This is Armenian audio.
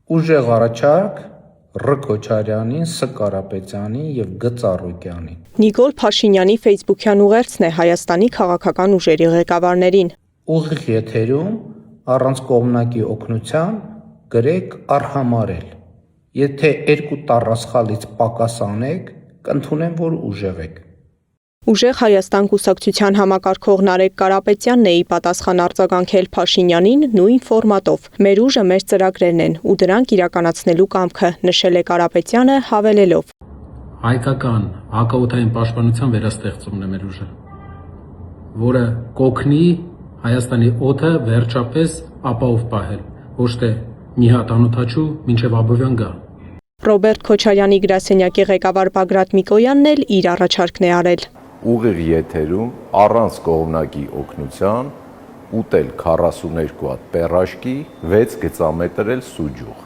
Ուժեղ առաջարկ Ռ. Քոչարյանին, Ս. Կարապետյանին և Գ. Ծառուկյանին։ Նիկոլ Փաշինյանի ֆեյսբուքյան ուղերձն է Հայաստանի քաղաքական ուժերի ղեկավարներին։ Ուղիղ եթերում առանց կողմնակի օգնության գրեք արհամարհել։ Եթե 2 տառասխալից պակաս անեք, կընդունեմ, որ ուժեղ եք։ Ուժեղ Հայաստան կուսակցության համակարգող Նարեկ Կարապետյանն է ի պատասխան արձագանքել Փաշինյանին նույն ֆորմատով։ Մեր ուժը մեր ծրագրերն են ու դրանք իրականացնելու կամքը, նշել է Կարապետյանը, հավելելով. Հայկական հակաօդային պաշտպանության վերաստեղծումն է մեր ուժը, որը կօգնի Հայաստանի օդը վերջապես ապահով պահել, ոչ թե մի հատ անօդաչու մինչև Աբովյան գա։ Ռոբերտ Քոչարյանի գրասենյակի ղեկավար Բագրատ Միկոյանն էլ իր առաջարկն է արել։ Ուղիղ եթերում առանց կողմնակի օգնության ուտել 42 հատ պերաշկի, 6 գծամետր էլ սուջուխ։